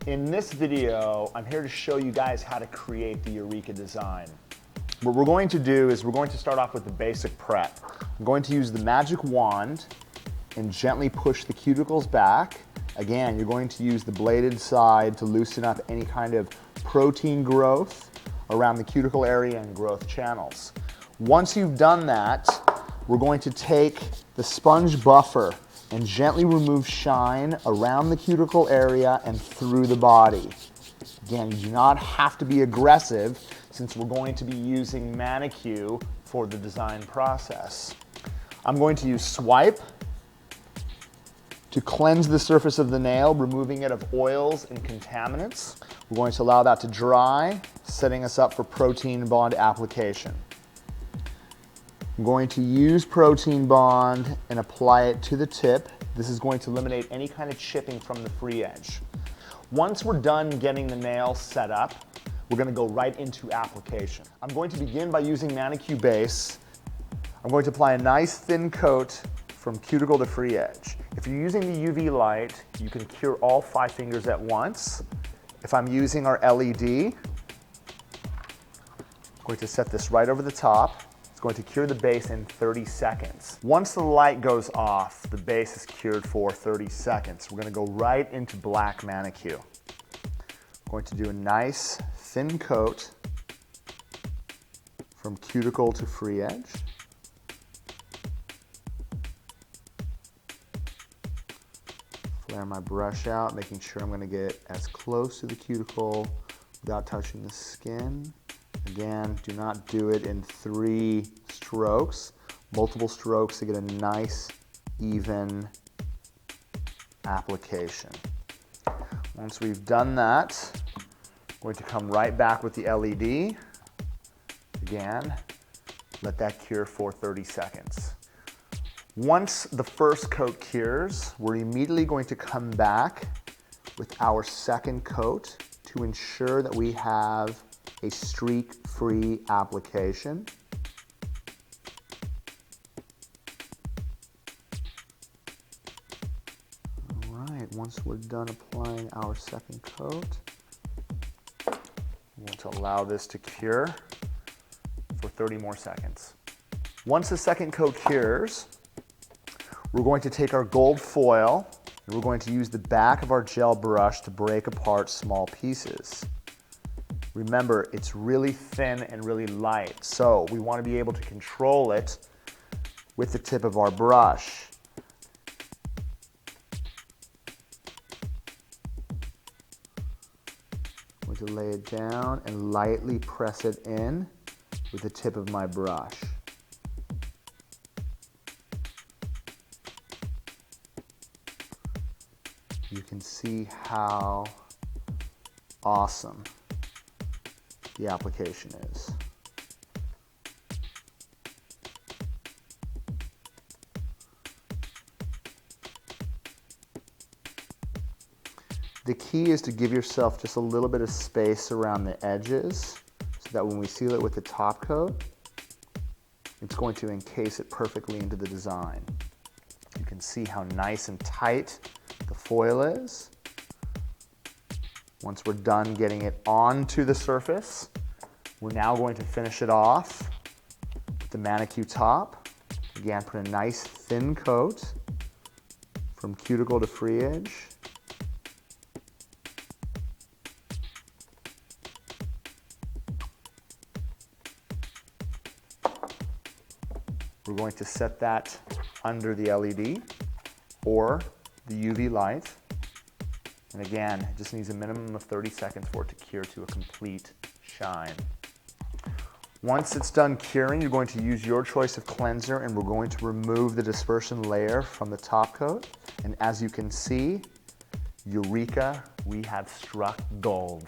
In this video, I'm here to show you guys how to create the Eureka design. What we're going to do is we're going to start off with the basic prep. I'm going to use the magic wand and gently push the cuticles back. Again, you're going to use the bladed side to loosen up any kind of protein growth around the cuticle area and growth channels. Once you've done that, we're going to take the sponge buffer and gently remove shine around the cuticle area and through the body. Again, you do not have to be aggressive since we're going to be using Manicure for the design process. I'm going to use swipe to cleanse the surface of the nail, removing it of oils and contaminants. We're going to allow that to dry, setting us up for protein bond application. I'm going to use protein bond and apply it to the tip. This is going to eliminate any kind of chipping from the free edge. Once we're done getting the nail set up, we're going to go right into application. I'm going to begin by using Manicure base. I'm going to apply a nice thin coat from cuticle to free edge. If you're using the UV light, you can cure all 5 fingers at once. If I'm using our LED, I'm going to set this right over the top. It's going to cure the base in 30 seconds. Once the light goes off, the base is cured for 30 seconds. We're going to go right into black Manicure. I'm going to do a nice thin coat from cuticle to free edge. Flare my brush out, making sure I'm going to get as close to the cuticle without touching the skin. Again, do not do it in 3 strokes, multiple strokes to get a nice, even application. Once we've done that, I'm going to come right back with the LED. Again, let that cure for 30 seconds. Once the first coat cures, we're immediately going to come back with our second coat to ensure that we have a streak-free application. All right, once we're done applying our second coat, we're going to allow this to cure for 30 more seconds. Once the second coat cures, we're going to take our gold foil and we're going to use the back of our gel brush to break apart small pieces. Remember, it's really thin and really light, so we want to be able to control it with the tip of our brush. I'm going to lay it down and lightly press it in with the tip of my brush. You can see how awesome the application is. The key is to give yourself just a little bit of space around the edges so that when we seal it with the top coat, it's going to encase it perfectly into the design. You can see how nice and tight the foil is. Once we're done getting it onto the surface, we're now going to finish it off with the Manicure top. Again, put a nice thin coat from cuticle to free edge. We're going to set that under the LED or the UV light. And again, it just needs a minimum of 30 seconds for it to cure to a complete shine. Once it's done curing, you're going to use your choice of cleanser and we're going to remove the dispersion layer from the top coat. And as you can see, Eureka, we have struck gold.